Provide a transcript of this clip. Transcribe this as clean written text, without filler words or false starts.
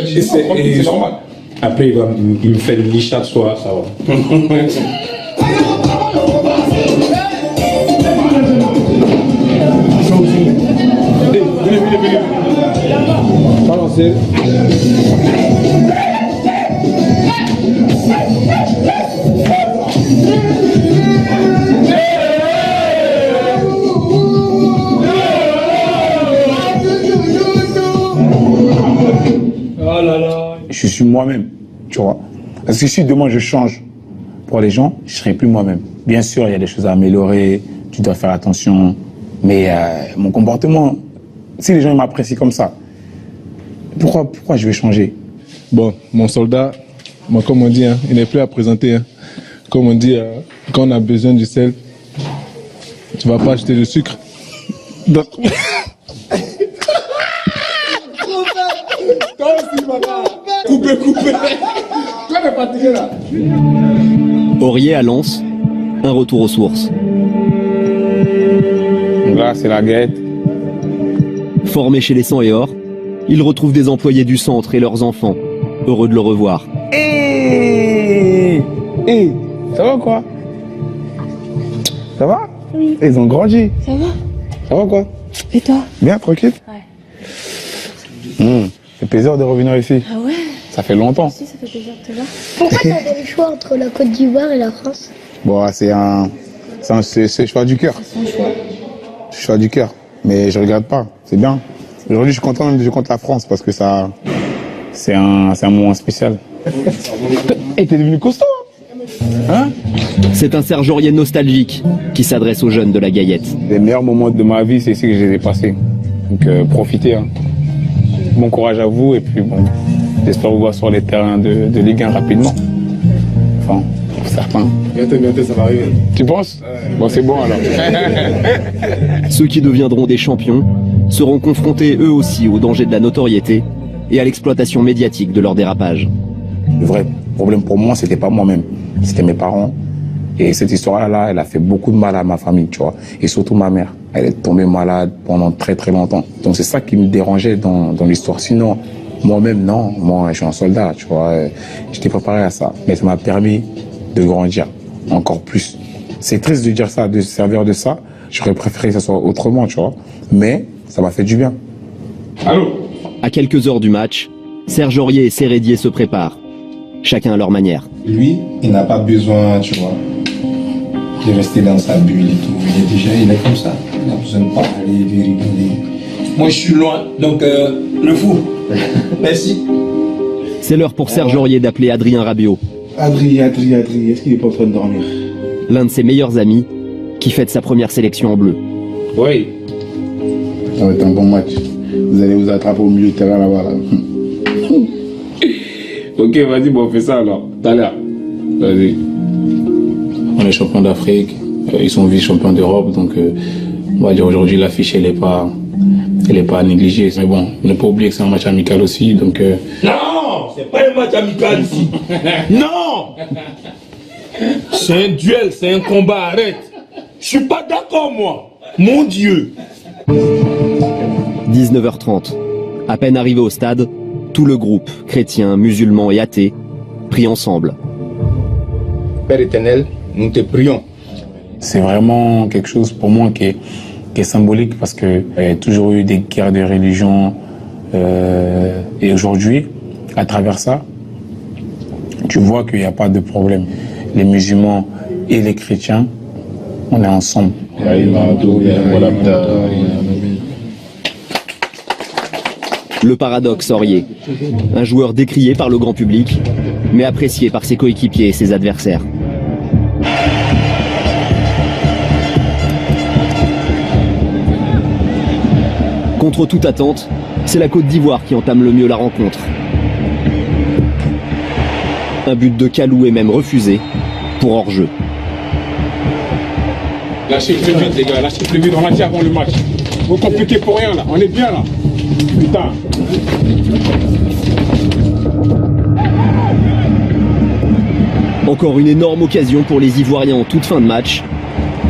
C'est normal. Après, il me fait une licha de soi, ça va. Venez. Balancez. Oh là là. Je suis moi-même, tu vois. Parce que si demain je change pour les gens, je ne serai plus moi-même. Bien sûr, il y a des choses à améliorer, tu dois faire attention. Mais mon comportement, si les gens m'apprécient comme ça, pourquoi je vais changer? Bon, mon soldat, moi, comme on dit, hein, il n'est plus à présenter. Hein. Comme on dit, quand on a besoin du sel, tu vas pas acheter du sucre. Donc... Coupez. Toi, t'es fatigué là. Aurier à Lens, un retour aux sources. Là, c'est la guette. Formé chez les 100 et Or, il retrouve des employés du centre et leurs enfants, heureux de le revoir. Ça va quoi? Ça va? Oui. Ils ont grandi. Ça va? Ça va quoi? Et toi? Bien, tranquille? Ouais. C'est plaisir de revenir ici. Ah ouais? Ça fait longtemps. Si, ça fait plaisir de te voir. Pourquoi tu avais le choix entre la Côte d'Ivoire et la France? Bon, c'est le choix du cœur. C'est son choix. Le choix du cœur. Mais je regrette pas. C'est bien. Aujourd'hui, je suis content même de jouer contre la France parce que ça, c'est un moment spécial. Et t'es devenu costaud, hein? C'est un Serge Aurier nostalgique qui s'adresse aux jeunes de la Gaillette. Les meilleurs moments de ma vie, c'est ici que je les ai passés. Donc profitez. Hein. Bon courage à vous et puis bon, j'espère vous voir sur les terrains de Ligue 1 rapidement. Enfin, pour certains. Bientôt, ça va arriver. Tu penses? Bon, c'est bon alors. Ceux qui deviendront des champions seront confrontés eux aussi au danger de la notoriété et à l'exploitation médiatique de leur dérapage. Le vrai problème pour moi, c'était pas moi-même, c'était mes parents. Et cette histoire-là, elle a fait beaucoup de mal à ma famille, tu vois. Et surtout ma mère. Elle est tombée malade pendant très très longtemps. Donc c'est ça qui me dérangeait dans l'histoire. Sinon, moi-même, non. Moi, je suis un soldat, tu vois. J'étais préparé à ça. Mais ça m'a permis de grandir encore plus. C'est triste de dire ça, de se servir de ça. J'aurais préféré que ça soit autrement, tu vois. Mais ça m'a fait du bien. Allô? À quelques heures du match, Serge Aurier et Sérédier se préparent, chacun à leur manière. Lui, il n'a pas besoin, tu vois, de rester dans sa bulle et tout. Il est comme ça. Il n'a besoin de parler, de rigoler. Moi, je suis loin, donc le fou. Merci. C'est l'heure pour Serge Aurier d'appeler Adrien Rabiot. Adri, est-ce qu'il est pas en train de dormir? L'un de ses meilleurs amis, qui fête sa première sélection en bleu. Oui. Ça va être un bon match. Vous allez vous attraper au milieu de terrain là-bas. Là. Ok, vas-y, bon, on fait ça alors. Tout à l'heure. Vas-y. On est champion d'Afrique, ils sont vice-champions d'Europe, donc on va dire aujourd'hui l'affiche elle est pas à négliger. Mais bon, on ne pas oublier que c'est un match amical aussi, donc. Non, c'est pas un match amical ici. Non, c'est un duel, c'est un combat. Arrête. Je suis pas d'accord moi. Mon Dieu. 19h30. À peine arrivé au stade, tout le groupe, chrétiens, musulmans et athées, prie ensemble. Père éternel, nous te prions. C'est vraiment quelque chose pour moi qui est symbolique parce qu'il y a toujours eu des guerres de religion. Et aujourd'hui, à travers ça, tu vois qu'il n'y a pas de problème. Les musulmans et les chrétiens, on est ensemble. Le paradoxe Aurier, un joueur décrié par le grand public, mais apprécié par ses coéquipiers et ses adversaires. Contre toute attente, c'est la Côte d'Ivoire qui entame le mieux la rencontre. Un but de Kalou est même refusé pour hors-jeu. Lâchez plus vite les gars, lâchez plus vite, on a dit avant le match. Vous compliquez pour rien là, on est bien là. Putain. Encore une énorme occasion pour les Ivoiriens en toute fin de match,